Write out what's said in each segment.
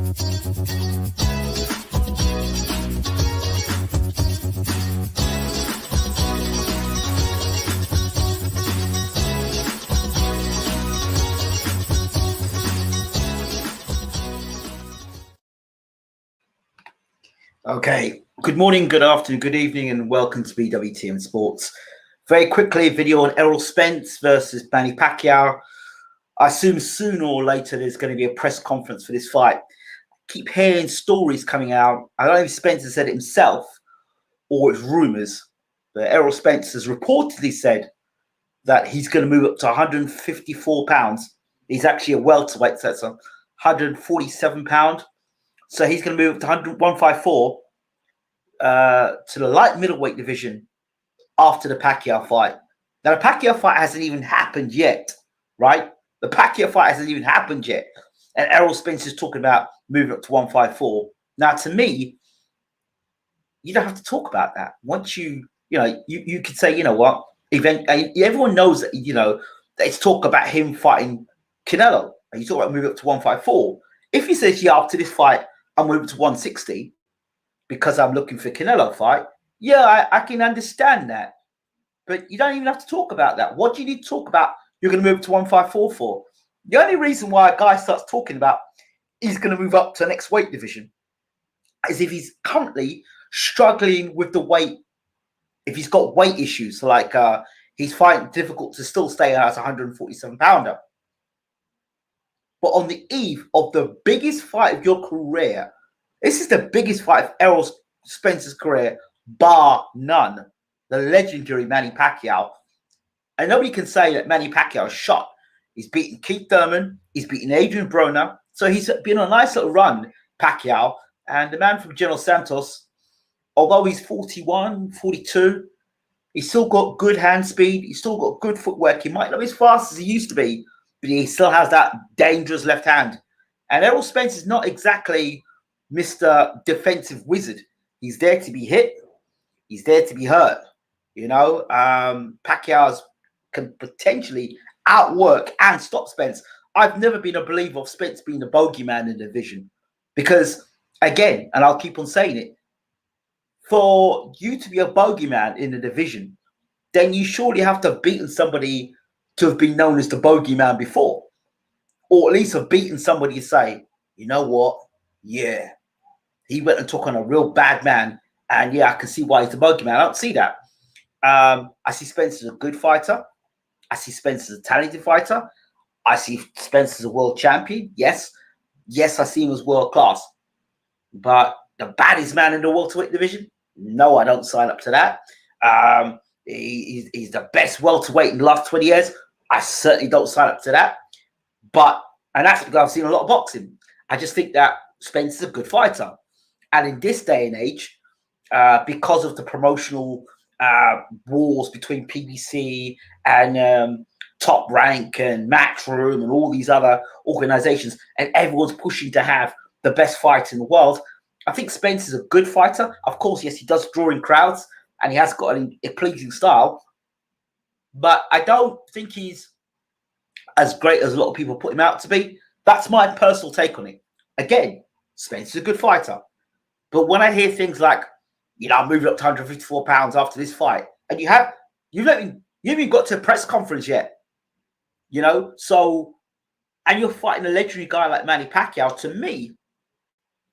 Okay, good morning, good afternoon, good evening, and welcome to BWTM Sports. Very quickly, a video on Errol Spence versus Manny Pacquiao. I assume sooner or later there's going to be a press conference for this fight. I keep hearing stories coming out. I don't know if Spencer said it himself or it's rumors, but Errol Spence has reportedly said that he's going to move up to 154 pounds. He's actually a welterweight, so that's 147 pound. So he's going to move up to 154 to the light middleweight division after the Pacquiao fight. Now, the Pacquiao fight hasn't even happened yet, right? The Pacquiao fight hasn't even happened yet. And Errol Spence is talking about moving up to 154. Now, to me, you don't have to talk about that. Once you could say, you know what, everyone knows that, it's talk about him fighting Canelo. And you talk about moving up to 154. If he says, yeah, after this fight, I'm moving to 160 because I'm looking for Canelo fight, yeah, I can understand that. But you don't even have to talk about that. What do you need to talk about you're going to move to 154 for? The only reason why a guy starts talking about he's going to move up to the next weight division is if he's currently struggling with the weight, if he's got weight issues, like he's finding it difficult to still stay as a 147 pounder. But on the eve of the biggest fight of your career, this is the biggest fight of Errol Spence's career, bar none, the legendary Manny Pacquiao. And nobody can say that Manny Pacquiao is shot. He's beaten Keith Thurman. He's beaten Adrian Broner. So he's been on a nice little run, Pacquiao. And the man from General Santos, although he's 41, 42, he's still got good hand speed. He's still got good footwork. He might not be as fast as he used to be, but he still has that dangerous left hand. And Errol Spence is not exactly Mr. Defensive Wizard. He's there to be hit. He's there to be hurt. Pacquiao can potentially outwork and stop Spence. I've never been a believer of Spence being the bogeyman in the division because, again, and I'll keep on saying it, for you to be a bogeyman in the division, then you surely have to have beaten somebody to have been known as the bogeyman before, or at least have beaten somebody to say, you know what, yeah, he went and took on a real bad man, and yeah, I can see why he's the bogeyman. I don't see that. I see Spence as a good fighter. I see Spence as a talented fighter. I see Spence as a world champion. Yes, I see him as world class. But the baddest man in the welterweight division? No, I don't sign up to that. He's the best welterweight in the last 20 years. I certainly don't sign up to that. And that's because I've seen a lot of boxing. I just think that Spence is a good fighter. And in this day and age, because of the promotional wars between PBC and Top Rank and Matchroom and all these other organizations, and everyone's pushing to have the best fighter in the world, I think Spence is a good fighter. Of course, yes, he does draw in crowds, and he has got a pleasing style. But I don't think he's as great as a lot of people put him out to be. That's my personal take on it. Again, Spence is a good fighter. But when I hear things like, I'm moving up to 154 pounds after this fight, and you haven't even got to a press conference yet, so, and you're fighting a legendary guy like Manny Pacquiao. To me,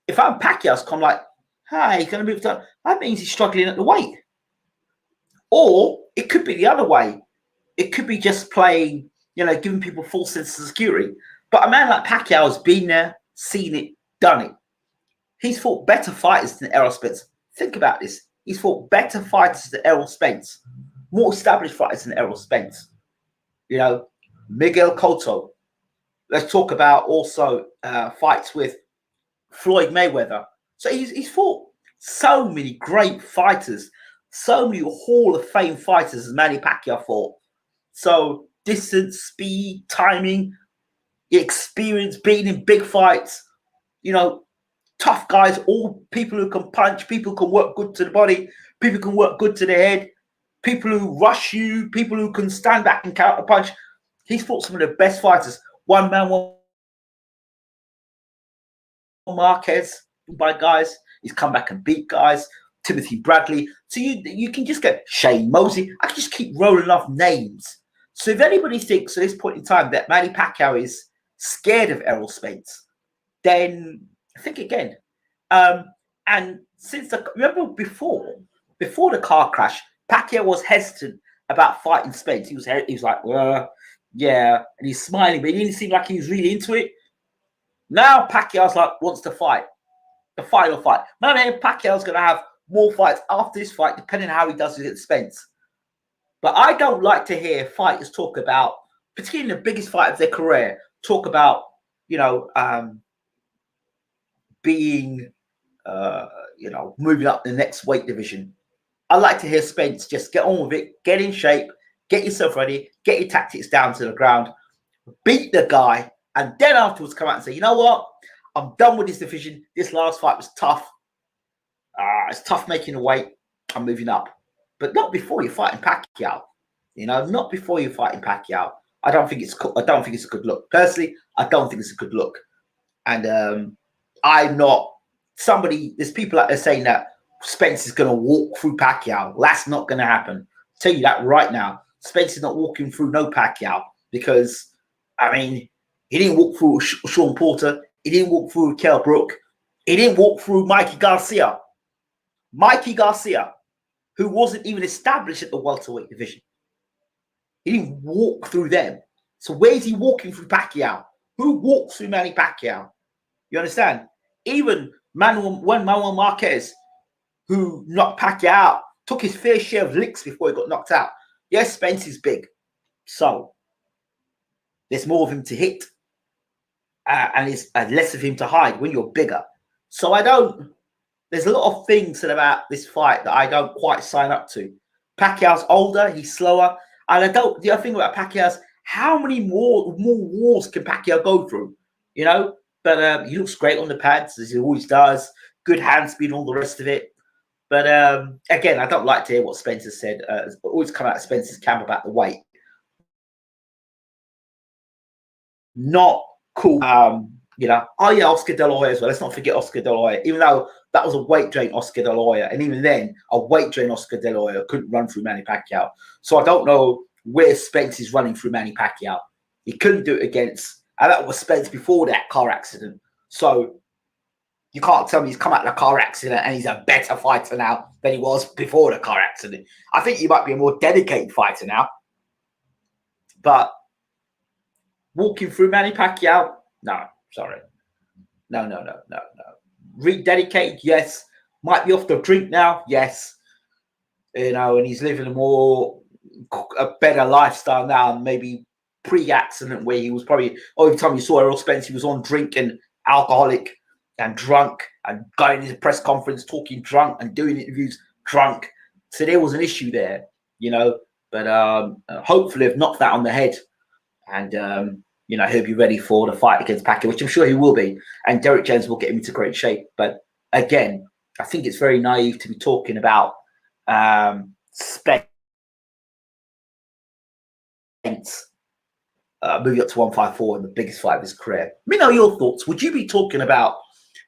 if I'm Pacquiao, I'm like, hey, he's going to move down. That means he's struggling at the weight. Or it could be the other way. It could be just playing, giving people false sense of security. But a man like Pacquiao has been there, seen it, done it. He's fought better fighters than Errol Spence. Think about this. He's fought better fighters than Errol Spence. More established fighters than Errol Spence. Miguel Cotto. Let's talk about also fights with Floyd Mayweather. So he's fought so many great fighters, so many Hall of Fame fighters as Manny Pacquiao fought. So distance, speed, timing, experience, being in big fights, tough guys, all people who can punch, people who can work good to the body, people who can work good to the head, people who rush you, people who can stand back and counter punch. He's fought some of the best fighters. One man, one Marquez by guys. He's come back and beat guys. Timothy Bradley. So you can just get Shane Mosley. I can just keep rolling off names. So if anybody thinks at this point in time that Manny Pacquiao is scared of Errol Spence, then think again. And since remember before the car crash, Pacquiao was hesitant about fighting Spence. He was like, yeah, and he's smiling, but he didn't seem like he was really into it. Now Pacquiao's like wants to fight, the final fight. My man Pacquiao's going to have more fights after this fight, depending on how he does with Spence. But I don't like to hear fighters talk about, particularly in the biggest fight of their career, talk about, being, moving up the next weight division. I like to hear Spence just get on with it, get in shape, get yourself ready, get your tactics down to the ground, beat the guy, and then afterwards come out and say, you know what? I'm done with this division. This last fight was tough. It's tough making the weight. I'm moving up. But not before you're fighting Pacquiao. Not before you're fighting Pacquiao. I don't think it's a good look. Personally, I don't think it's a good look. And I'm not somebody. There's people out there saying that Spence is going to walk through Pacquiao. That's not going to happen. I'll tell you that right now. Spence is not walking through no Pacquiao because, he didn't walk through Sean Porter. He didn't walk through Kell Brook. He didn't walk through Mikey Garcia. Mikey Garcia, who wasn't even established at the welterweight division. He didn't walk through them. So where's he walking through Pacquiao? Who walks through Manny Pacquiao? You understand? Even Manuel Marquez, who knocked Pacquiao out, took his fair share of licks before he got knocked out. Yes, Spence is big. So there's more of him to hit. And it's less of him to hide when you're bigger. So there's a lot of things about this fight that I don't quite sign up to. Pacquiao's older, he's slower. And the other thing about Pacquiao's, how many more wars can Pacquiao go through? But he looks great on the pads, as he always does. Good hand speed and all the rest of it. But again, I don't like to hear what Spencer said. It's always come out of Spencer's camp about the weight. Not cool. Oscar De La Hoya as well. Let's not forget Oscar De La Hoya. Even though that was a weight drain, Oscar De La Hoya, and even then, a weight drain, Oscar De La Hoya couldn't run through Manny Pacquiao. So I don't know where Spence is running through Manny Pacquiao. He couldn't do it against, and that was Spence before that car accident. So you can't tell me he's come out of the car accident and he's a better fighter now than he was before the car accident. I think he might be a more dedicated fighter now. But walking through Manny Pacquiao, no, sorry. No. Rededicated, yes. Might be off the drink now, yes. And he's living a better lifestyle now, maybe pre-accident where he was probably, every time you saw Errol Spence, he was on drink and alcoholic and drunk and going to his press conference talking drunk and doing interviews drunk. So there was an issue there, but hopefully they've knocked that on the head. And he'll be ready for the fight against Pacquiao, which I'm sure he will be. And Derek Jones will get him into great shape. But again, I think it's very naive to be talking about Spence moving up to 154 in the biggest fight of his career. Let me know your thoughts. Would you be talking about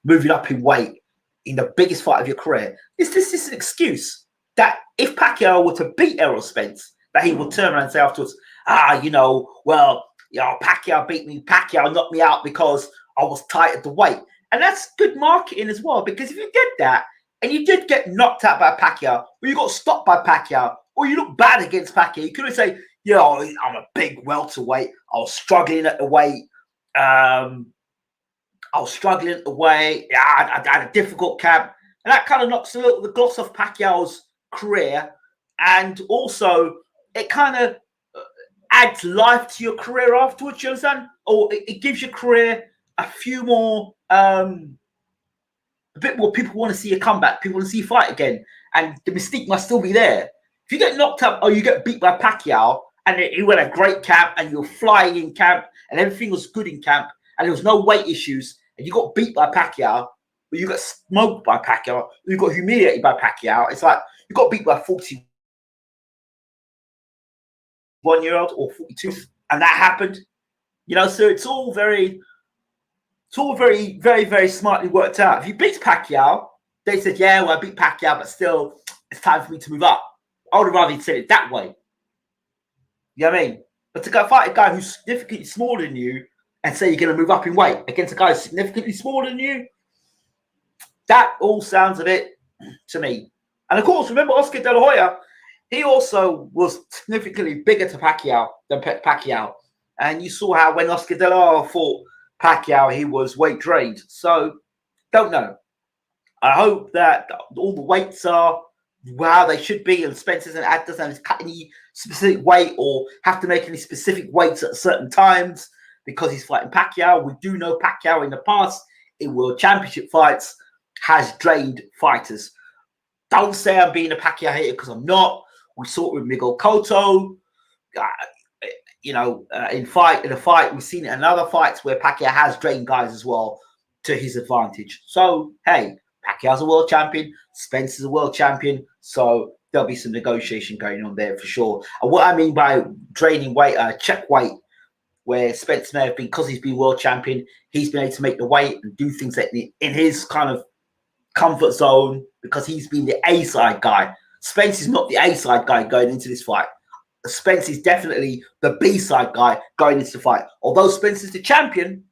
moving up in weight in the biggest fight of your career? Is this an excuse that if Pacquiao were to beat Errol Spence, that he will turn around and say afterwards, Pacquiao beat me. Pacquiao knocked me out because I was tight at the weight. And that's good marketing as well, because if you did that and you did get knocked out by Pacquiao, or you got stopped by Pacquiao, or you look bad against Pacquiao, you couldn't say, I'm a big welterweight. I was struggling at the weight. I had a difficult camp. And that kind of knocks a little the gloss off Pacquiao's career. And also, it kind of adds life to your career afterwards, you understand? Or it gives your career a few more, a bit more. People want to see a comeback. People want to see you fight again. And the mystique must still be there. If you get knocked up or you get beat by Pacquiao and you had a great camp and you're flying in camp and everything was good in camp and there was no weight issues and you got beat by Pacquiao, or you got smoked by Pacquiao, or you got humiliated by Pacquiao, it's like you got beat by a 41-year-old or 42, and that happened. So it's all very It's all very, very, very smartly worked out. If you beat Pacquiao, they said, yeah, well, I beat Pacquiao, but still, it's time for me to move up. I would have rather said it that way. You know what I mean? But to go fight a guy who's significantly smaller than you and say you're going to move up in weight against a guy who's significantly smaller than you, that all sounds a bit to me. And of course, remember Oscar De La Hoya, he also was significantly bigger to Pacquiao than Pacquiao. And you saw how when Oscar De La Hoya fought Pacquiao, he was weight drained. So, don't know. I hope that all the weights are how they should be, and Spence doesn't cut any specific weight or have to make any specific weights at certain times because he's fighting Pacquiao. We do know Pacquiao in the past in World Championship fights has drained fighters. Don't say I'm being a Pacquiao hater because I'm not. We saw it with Miguel Cotto. In a fight, we've seen it in other fights where Pacquiao has drained guys as well to his advantage. So, hey, Pacquiao's a world champion. Spence is a world champion. So there'll be some negotiation going on there for sure. And what I mean by draining weight, check weight, where Spence may have been, because he's been world champion, he's been able to make the weight and do things that in his kind of comfort zone because he's been the A-side guy. Spence is not the A-side guy going into this fight. Spence is definitely the B-side guy going into the fight. Although Spence is the champion,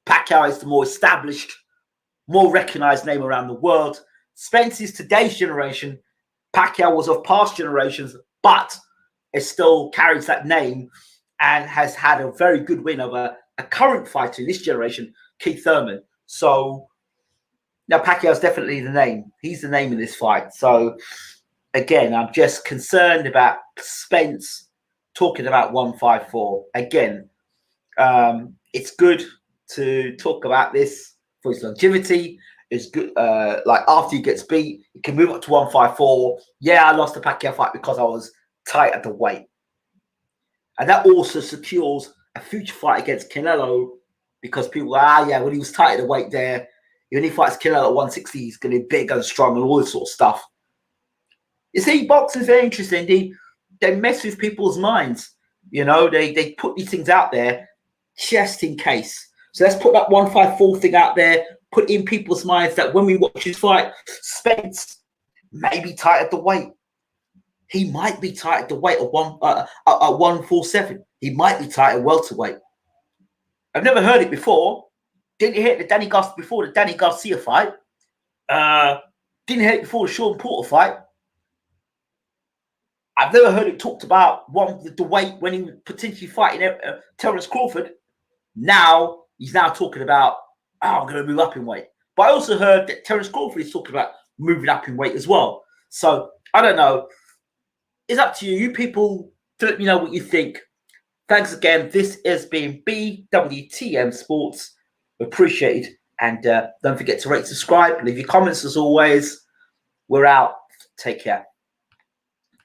Pacquiao is the more established, more recognized name around the world. Spence is today's generation. Pacquiao was of past generations, but it still carries that name and has had a very good win over a current fighter in this generation, Keith Thurman. So now Pacquiao's definitely the name. He's the name in this fight. So again, I'm just concerned about Spence talking about 154. Again, it's good to talk about this for his longevity. It's good. Like after he gets beat, he can move up to 154. Yeah, I lost the Pacquiao fight because I was tight at the weight. And that also secures a future fight against Canelo because people are, yeah, when he was tight at the weight there, when he fights Canelo at 160, he's going to be big and strong and all this sort of stuff. You see, boxing is very interesting. They mess with people's minds. You know, they put these things out there just in case. So let's put that 154 thing out there, put in people's minds that when we watch his fight, Spence may be tight at the weight. He might be tight at the weight of 147. He might be tight at welterweight. I've never heard it before. Didn't hear it before the Danny Garcia fight. Didn't hear it before the Sean Porter fight. I've never heard it talked about the weight when he was potentially fighting Terence Crawford. Now he's talking about, I'm going to move up in weight. But I also heard that Terence Crawford is talking about moving up in weight as well. So I don't know. It's up to you. You people, let me know what you think. Thanks again. This has been BWTM Sports. Appreciated. And don't forget to rate, subscribe, leave your comments as always. We're out. Take care.